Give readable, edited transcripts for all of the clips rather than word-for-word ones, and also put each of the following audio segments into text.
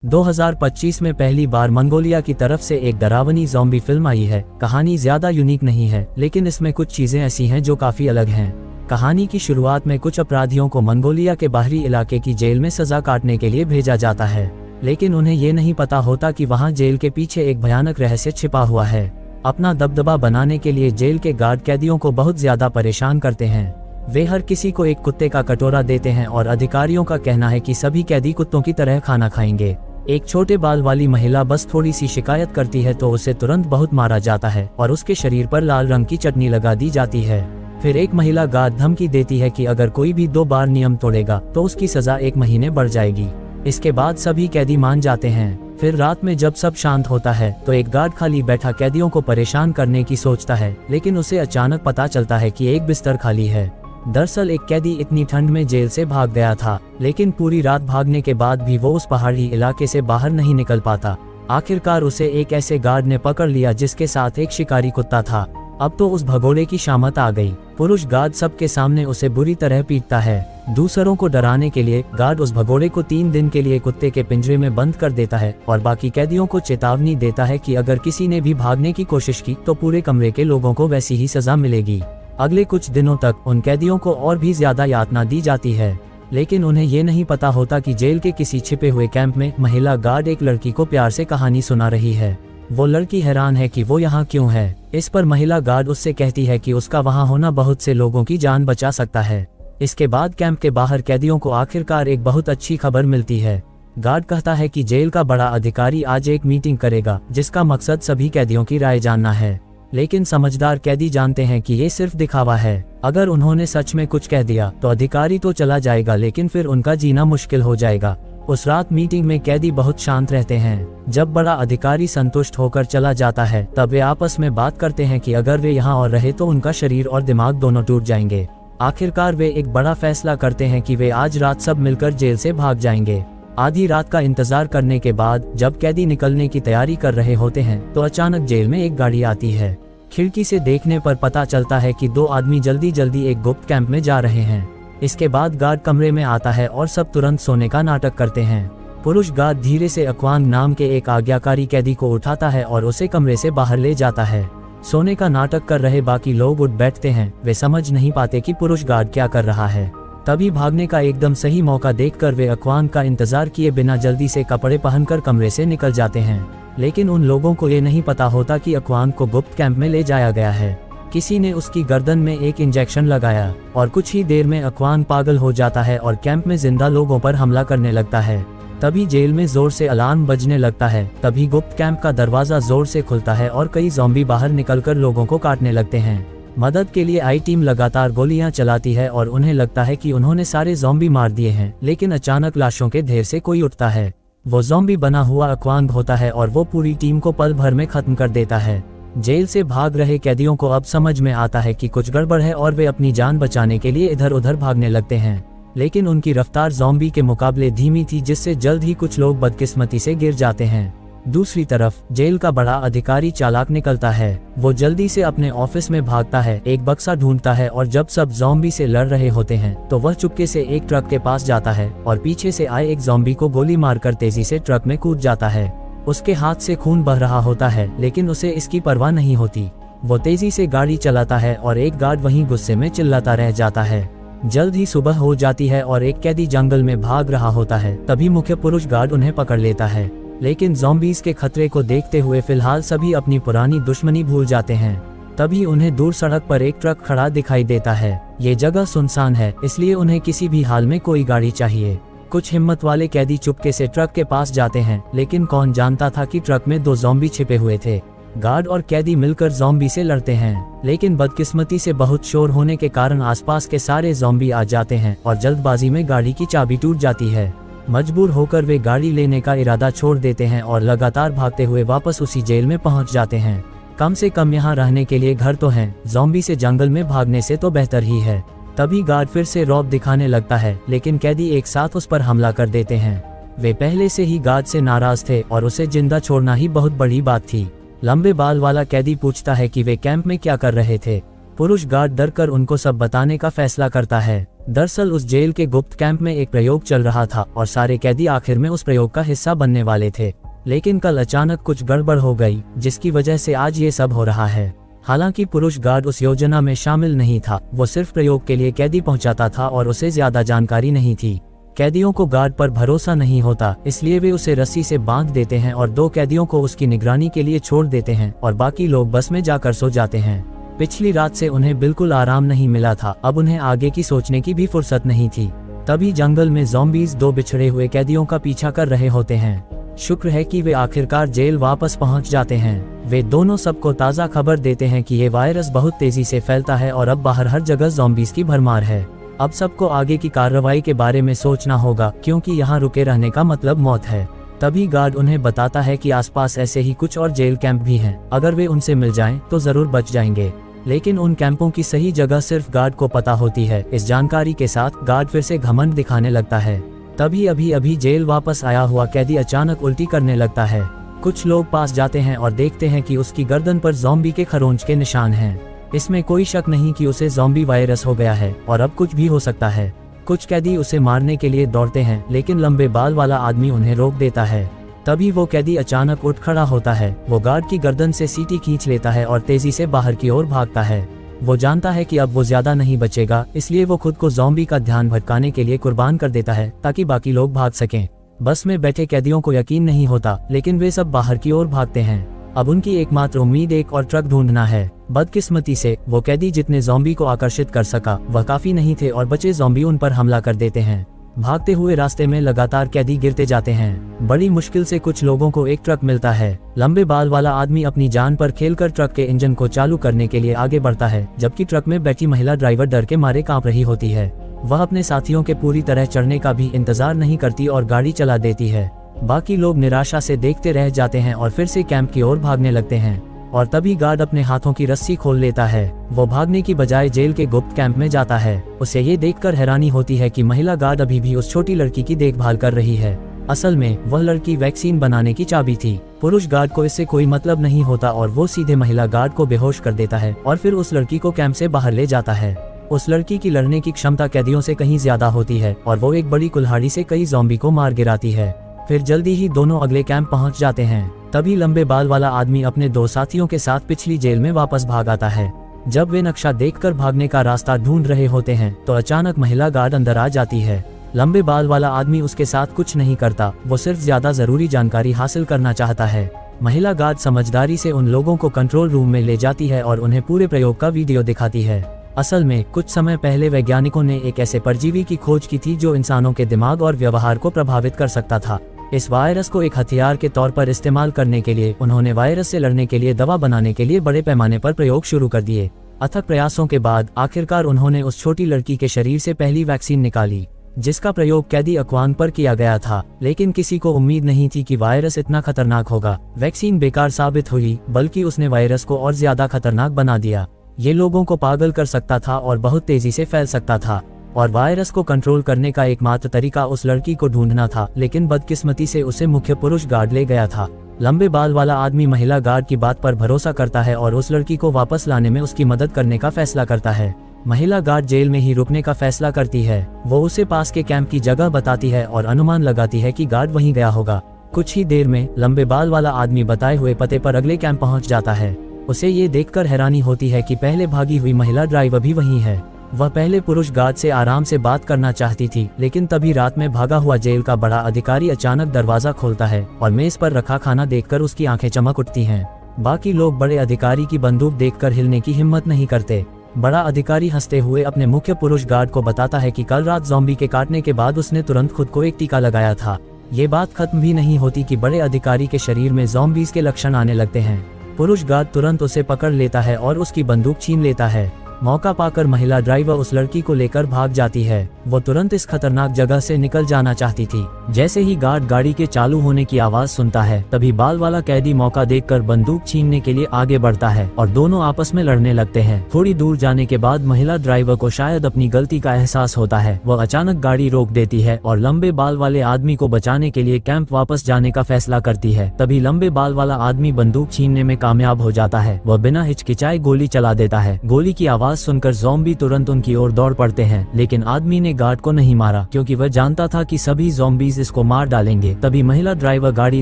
2025 में पहली बार मंगोलिया की तरफ से एक डरावनी ज़ॉम्बी फिल्म आई है। कहानी ज्यादा यूनिक नहीं है, लेकिन इसमें कुछ चीजें ऐसी हैं जो काफी अलग हैं। कहानी की शुरुआत में कुछ अपराधियों को मंगोलिया के बाहरी इलाके की जेल में सजा काटने के लिए भेजा जाता है, लेकिन उन्हें ये नहीं पता होता कि वहाँ जेल के पीछे एक भयानक रहस्य छिपा हुआ है। अपना दबदबा बनाने के लिए जेल के गार्ड कैदियों को बहुत ज्यादा परेशान करते हैं। वे हर किसी को एक कुत्ते का कटोरा देते हैं और अधिकारियों का कहना है कि सभी कैदी कुत्तों की तरह खाना खाएंगे। एक छोटे बाल वाली महिला बस थोड़ी सी शिकायत करती है तो उसे तुरंत बहुत मारा जाता है और उसके शरीर पर लाल रंग की चटनी लगा दी जाती है। फिर एक महिला गार्ड धमकी देती है कि अगर कोई भी 2 बार नियम तोड़ेगा तो उसकी सजा 1 महीने बढ़ जाएगी। इसके बाद सभी कैदी मान जाते हैं। फिर रात में जब सब शांत होता है तो एक गार्ड खाली बैठा कैदियों को परेशान करने की सोचता है, लेकिन उसे अचानक पता चलता है कि एक बिस्तर खाली है। दरअसल एक कैदी इतनी ठंड में जेल से भाग गया था, लेकिन पूरी रात भागने के बाद भी वो उस पहाड़ी इलाके से बाहर नहीं निकल पाता। आखिरकार उसे एक ऐसे गार्ड ने पकड़ लिया जिसके साथ एक शिकारी कुत्ता था। अब तो उस भगोड़े की शामत आ गई। पुरुष गार्ड सबके सामने उसे बुरी तरह पीटता है। दूसरों को डराने के लिए गार्ड उस भगोड़े को 3 दिन के लिए कुत्ते के पिंजरे में बंद कर देता है और बाकी कैदियों को चेतावनी देता है कि अगर किसी ने भी भागने की कोशिश की तो पूरे कमरे के लोगों को वैसी ही सजा मिलेगी। अगले कुछ दिनों तक उन कैदियों को और भी ज्यादा यातना दी जाती है, लेकिन उन्हें ये नहीं पता होता कि जेल के किसी छिपे हुए कैंप में महिला गार्ड एक लड़की को प्यार से कहानी सुना रही है। वो लड़की हैरान है कि वो यहाँ क्यों है। इस पर महिला गार्ड उससे कहती है कि उसका वहाँ होना बहुत से लोगों की जान बचा सकता है। इसके बाद कैंप के बाहर कैदियों को आखिरकार एक बहुत अच्छी खबर मिलती है। गार्ड कहता है कि जेल का बड़ा अधिकारी आज एक मीटिंग करेगा जिसका मकसद सभी कैदियों की राय जानना है, लेकिन समझदार कैदी जानते हैं कि ये सिर्फ दिखावा है। अगर उन्होंने सच में कुछ कह दिया तो अधिकारी तो चला जाएगा, लेकिन फिर उनका जीना मुश्किल हो जाएगा। उस रात मीटिंग में कैदी बहुत शांत रहते हैं। जब बड़ा अधिकारी संतुष्ट होकर चला जाता है तब वे आपस में बात करते हैं कि अगर वे यहाँ और रहे तो उनका शरीर और दिमाग दोनों टूट जाएंगे। आखिरकार वे एक बड़ा फैसला करते हैं कि वे आज रात सब मिलकर जेल से भाग जाएंगे। आधी रात का इंतजार करने के बाद जब कैदी निकलने की तैयारी कर रहे होते हैं तो अचानक जेल में एक गाड़ी आती है। खिड़की से देखने पर पता चलता है कि 2 आदमी जल्दी जल्दी एक गुप्त कैंप में जा रहे हैं। इसके बाद गार्ड कमरे में आता है और सब तुरंत सोने का नाटक करते हैं। पुरुष गार्ड धीरे से अक्वांग नाम के एक आज्ञाकारी कैदी को उठाता है और उसे कमरे से बाहर ले जाता है। सोने का नाटक कर रहे बाकी लोग उठ बैठते हैं। वे समझ नहीं पाते कि पुरुष गार्ड क्या कर रहा है। तभी भागने का एकदम सही मौका देखकर वे अक्वांग का इंतजार किए बिना जल्दी से कपड़े पहनकर कमरे से निकल जाते हैं। लेकिन उन लोगों को ये नहीं पता होता कि अक्वांग को गुप्त कैंप में ले जाया गया है। किसी ने उसकी गर्दन में एक इंजेक्शन लगाया और कुछ ही देर में अक्वांग पागल हो जाता है और कैंप में जिंदा लोगों पर हमला करने लगता है। तभी जेल में जोर से अलार्म बजने लगता है। तभी गुप्त कैंप का दरवाजा जोर से खुलता है और कई ज़ॉम्बी बाहर निकलकर लोगों को काटने लगते हैं। मदद के लिए आई टीम लगातार गोलियां चलाती है और उन्हें लगता है कि उन्होंने सारे ज़ॉम्बी मार दिए हैं, लेकिन अचानक लाशों के ढेर से कोई उठता है। वो ज़ॉम्बी बना हुआ अक्वांग होता है और वो पूरी टीम को पल भर में खत्म कर देता है। जेल से भाग रहे कैदियों को अब समझ में आता है कि कुछ गड़बड़ है और वे अपनी जान बचाने के लिए इधर उधर भागने लगते हैं, लेकिन उनकी रफ्तार ज़ॉम्बी के मुकाबले धीमी थी, जिससे जल्द ही कुछ लोग बदकिस्मती से गिर जाते हैं। दूसरी तरफ जेल का बड़ा अधिकारी चालाक निकलता है। वो जल्दी से अपने ऑफिस में भागता है, एक बक्सा ढूंढता है और जब सब ज़ॉम्बी से लड़ रहे होते हैं तो वह चुपके से एक ट्रक के पास जाता है और पीछे से आए एक ज़ॉम्बी को गोली मारकर तेजी से ट्रक में कूद जाता है। उसके हाथ से खून बह रहा होता है, लेकिन उसे इसकी परवाह नहीं होती। वो तेजी से गाड़ी चलाता है और एक गार्ड वहीं गुस्से में चिल्लाता रह जाता है। जल्द ही सुबह हो जाती है और एक कैदी जंगल में भाग रहा होता है। तभी मुख्य पुरुष गार्ड उन्हें पकड़ लेता है, लेकिन ज़ॉम्बीज़ के खतरे को देखते हुए फिलहाल सभी अपनी पुरानी दुश्मनी भूल जाते हैं। तभी उन्हें दूर सड़क पर एक ट्रक खड़ा दिखाई देता है। ये जगह सुनसान है, इसलिए उन्हें किसी भी हाल में कोई गाड़ी चाहिए। कुछ हिम्मत वाले कैदी चुपके से ट्रक के पास जाते हैं, लेकिन कौन जानता था कि ट्रक में 2 ज़ॉम्बी छिपे हुए थे। गार्ड और कैदी मिलकर ज़ॉम्बी से लड़ते हैं, लेकिन बदकिस्मती से बहुत शोर होने के कारण आसपास के सारे ज़ॉम्बी आ जाते हैं और जल्दबाजी में गाड़ी की चाबी टूट जाती है। मजबूर होकर वे गाड़ी लेने का इरादा छोड़ देते हैं और लगातार भागते हुए वापस उसी जेल में पहुंच जाते हैं। कम से कम यहाँ रहने के लिए घर तो हैं, ज़ॉम्बी से जंगल में भागने से तो बेहतर ही है। तभी गार्ड फिर से रौब दिखाने लगता है, लेकिन कैदी एक साथ उस पर हमला कर देते हैं। वे पहले से ही गार्ड से नाराज थे और उसे जिंदा छोड़ना ही बहुत बड़ी बात थी। लंबे बाल वाला कैदी पूछता है कि वे कैंप में क्या कर रहे थे। पुरुष गार्ड डरकर उनको सब बताने का फैसला करता है। दरअसल उस जेल के गुप्त कैंप में एक प्रयोग चल रहा था और सारे कैदी आखिर में उस प्रयोग का हिस्सा बनने वाले थे। लेकिन कल अचानक कुछ गड़बड़ हो गई, जिसकी वजह से आज ये सब हो रहा है। हालांकि पुरुष गार्ड उस योजना में शामिल नहीं था, वो सिर्फ प्रयोग के लिए कैदी पहुंचाता था और उसे ज्यादा जानकारी नहीं थी। कैदियों को गार्ड पर भरोसा नहीं होता, इसलिए वे उसे रस्सी से बांध देते हैं और 2 कैदियों को उसकी निगरानी के लिए छोड़ देते हैं और बाकी लोग बस में जाकर सो जाते हैं। पिछली रात से उन्हें बिल्कुल आराम नहीं मिला था, अब उन्हें आगे की सोचने की भी फुर्सत नहीं थी। तभी जंगल में ज़ॉम्बीज़ 2 बिछड़े हुए कैदियों का पीछा कर रहे होते हैं। शुक्र है कि वे आखिरकार जेल वापस पहुंच जाते हैं। वे दोनों सबको ताज़ा खबर देते हैं कि ये वायरस बहुत तेजी से फैलता है और अब बाहर हर जगह ज़ॉम्बीज़ की भरमार है। अब सबको आगे की कार्रवाई के बारे में सोचना होगा, क्योंकि यहाँ रुके रहने का मतलब मौत है। तभी गार्ड उन्हें बताता है कि आसपास ऐसे ही कुछ और जेल कैंप भी हैं, अगर वे उनसे मिल जाएं तो जरूर बच जाएंगे। लेकिन उन कैंपों की सही जगह सिर्फ गार्ड को पता होती है। इस जानकारी के साथ गार्ड फिर से घमंड दिखाने लगता है। तभी अभी जेल वापस आया हुआ कैदी अचानक उल्टी करने लगता है। कुछ लोग पास जाते हैं और देखते हैं कि उसकी गर्दन पर ज़ॉम्बी के खरोंच के निशान हैं। इसमें कोई शक नहीं कि उसे ज़ॉम्बी वायरस हो गया है और अब कुछ भी हो सकता है। कुछ कैदी उसे मारने के लिए दौड़ते हैं, लेकिन लंबे बाल वाला आदमी उन्हें रोक देता है। तभी वो कैदी अचानक उठ खड़ा होता है। वो गार्ड की गर्दन से सीटी खींच लेता है और तेजी से बाहर की ओर भागता है। वो जानता है कि अब वो ज्यादा नहीं बचेगा, इसलिए वो खुद को ज़ॉम्बी का ध्यान भटकाने के लिए कुर्बान कर देता है ताकि बाकी लोग भाग सकें। बस में बैठे कैदियों को यकीन नहीं होता, लेकिन वे सब बाहर की ओर भागते हैं। अब उनकी एकमात्र उम्मीद एक और ट्रक ढूंढना है। बदकिस्मती से वो कैदी जितने ज़ॉम्बी को आकर्षित कर सका वह काफी नहीं थे और बचे ज़ॉम्बी उन पर हमला कर देते हैं। भागते हुए रास्ते में लगातार कैदी गिरते जाते हैं। बड़ी मुश्किल से कुछ लोगों को एक ट्रक मिलता है। लंबे बाल वाला आदमी अपनी जान पर खेलकर ट्रक के इंजन को चालू करने के लिए आगे बढ़ता है, जबकि ट्रक में बैठी महिला ड्राइवर डर के मारे कांप रही होती है। वह अपने साथियों के पूरी तरह चढ़ने का भी इंतजार नहीं करती और गाड़ी चला देती है। बाकी लोग निराशा से देखते रह जाते हैं और फिर से कैंप की ओर भागने लगते हैं। और तभी गार्ड अपने हाथों की रस्सी खोल लेता है। वो भागने की बजाय जेल के गुप्त कैंप में जाता है। उसे ये देखकर हैरानी होती है कि महिला गार्ड अभी भी उस छोटी लड़की की देखभाल कर रही है। असल में वह लड़की वैक्सीन बनाने की चाबी थी। पुरुष गार्ड को इससे कोई मतलब नहीं होता और वो सीधे महिला गार्ड को बेहोश कर देता है और फिर उस लड़की को कैंप से बाहर ले जाता है। उस लड़की की लड़ने की क्षमता कैदियों से कहीं ज्यादा होती है और वो एक बड़ी कुल्हाड़ी से कई ज़ॉम्बी को मार गिराती है। फिर जल्दी ही दोनों अगले कैंप पहुंच जाते हैं। तभी लंबे बाल वाला आदमी अपने 2 साथियों के साथ पिछली जेल में वापस भाग आता है। जब वे नक्शा देखकर भागने का रास्ता ढूंढ रहे होते हैं तो अचानक महिला गार्ड अंदर आ जाती है। लंबे बाल वाला आदमी उसके साथ कुछ नहीं करता, वो सिर्फ ज्यादा जरूरी जानकारी हासिल करना चाहता है। महिला गार्ड समझदारी से उन लोगों को कंट्रोल रूम में ले जाती है और उन्हें पूरे प्रयोग का वीडियो दिखाती है। असल में कुछ समय पहले वैज्ञानिकों ने एक ऐसे परजीवी की खोज की थी जो इंसानों के दिमाग और व्यवहार को प्रभावित कर सकता था। इस वायरस को एक हथियार के तौर पर इस्तेमाल करने के लिए उन्होंने वायरस से लड़ने के लिए दवा बनाने के लिए बड़े पैमाने पर प्रयोग शुरू कर दिए। अथक प्रयासों के बाद आखिरकार उन्होंने उस छोटी लड़की के शरीर से पहली वैक्सीन निकाली, जिसका प्रयोग कैदी अक्वांग पर किया गया था। लेकिन किसी को उम्मीद नहीं थी कि वायरस इतना खतरनाक होगा। वैक्सीन बेकार साबित हुई, बल्कि उसने वायरस को और ज्यादा खतरनाक बना दिया। ये लोगों को पागल कर सकता था और बहुत तेजी से फैल सकता था। और वायरस को कंट्रोल करने का एकमात्र तरीका उस लड़की को ढूंढना था, लेकिन बदकिस्मती से उसे मुख्य पुरुष गार्ड ले गया था। लंबे बाल वाला आदमी महिला गार्ड की बात पर भरोसा करता है और उस लड़की को वापस लाने में उसकी मदद करने का फैसला करता है। महिला गार्ड जेल में ही रुकने का फैसला करती है। वो उसे पास के कैंप की जगह बताती है और अनुमान लगाती है कि गार्ड वहीं गया होगा। कुछ ही देर में लंबे बाल वाला आदमी बताए हुए पते पर अगले कैंप पहुंच जाता है। उसे ये देखकर हैरानी होती है कि पहले भागी हुई महिला ड्राइवर भी वहीं है। वह पहले पुरुष गार्ड से आराम से बात करना चाहती थी, लेकिन तभी रात में भागा हुआ जेल का बड़ा अधिकारी अचानक दरवाजा खोलता है और मेज पर रखा खाना देखकर उसकी आंखें चमक उठती हैं। बाकी लोग बड़े अधिकारी की बंदूक देखकर हिलने की हिम्मत नहीं करते। बड़ा अधिकारी हंसते हुए अपने मुख्य पुरुष गार्ड को बताता है कि कल रात ज़ॉम्बी के काटने के बाद उसने तुरंत खुद को एक टीका लगाया था। ये बात खत्म भी नहीं होती कि बड़े अधिकारी के शरीर में ज़ॉम्बीज़ के लक्षण आने लगते हैं। पुरुष गार्ड तुरंत उसे पकड़ लेता है और उसकी बंदूक छीन लेता है। मौका पाकर महिला ड्राइवर उस लड़की को लेकर भाग जाती है। वो तुरंत इस खतरनाक जगह से निकल जाना चाहती थी। जैसे ही गार्ड गाड़ी के चालू होने की आवाज सुनता है, तभी बाल वाला कैदी मौका देखकर बंदूक छीनने के लिए आगे बढ़ता है और दोनों आपस में लड़ने लगते हैं। थोड़ी दूर जाने के बाद महिला ड्राइवर को शायद अपनी गलती का एहसास होता है। वह अचानक गाड़ी रोक देती है और लंबे बाल वाले आदमी को बचाने के लिए कैंप वापस जाने का फैसला करती है। तभी लंबे बाल वाला आदमी बंदूक छीनने में कामयाब हो जाता है। वह बिना हिचकिचाए गोली चला देता है। गोली की आवाज आवाज सुनकर ज़ॉम्बी तुरंत उनकी ओर दौड़ पड़ते हैं, लेकिन आदमी ने गार्ड को नहीं मारा क्योंकि वह जानता था कि सभी ज़ॉम्बीज इसको मार डालेंगे। तभी महिला ड्राइवर गाड़ी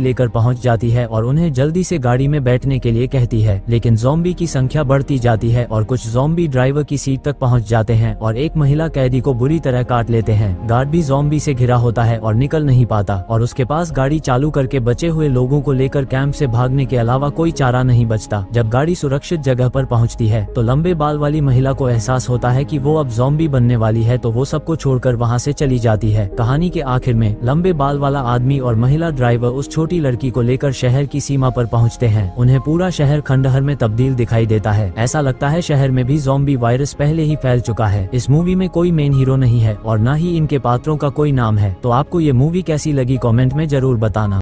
लेकर पहुंच जाती है और उन्हें जल्दी से गाड़ी में बैठने के लिए कहती है, लेकिन ज़ॉम्बी की संख्या बढ़ती जाती है और कुछ ज़ॉम्बी ड्राइवर की सीट तक पहुंच जाते हैं और एक महिला कैदी को बुरी तरह काट लेते हैं। गार्ड भी ज़ॉम्बी से घिरा होता है और निकल नहीं पाता और उसके पास गाड़ी चालू करके बचे हुए लोगों को लेकर कैंप से भागने के अलावा कोई चारा नहीं बचता। जब गाड़ी सुरक्षित जगह पर पहुंचती है तो लंबे बाल वाली महिला को एहसास होता है कि वो अब ज़ॉम्बी बनने वाली है, तो वो सबको छोड़कर वहां से चली जाती है। कहानी के आखिर में लंबे बाल वाला आदमी और महिला ड्राइवर उस छोटी लड़की को लेकर शहर की सीमा पर पहुंचते हैं। उन्हें पूरा शहर खंडहर में तब्दील दिखाई देता है। ऐसा लगता है शहर में भी ज़ॉम्बी वायरस पहले ही फैल चुका है। इस मूवी में कोई मेन हीरो नहीं है और न ही इनके पात्रों का कोई नाम है। तो आपको ये मूवी कैसी लगी कमेंट में जरूर बताना।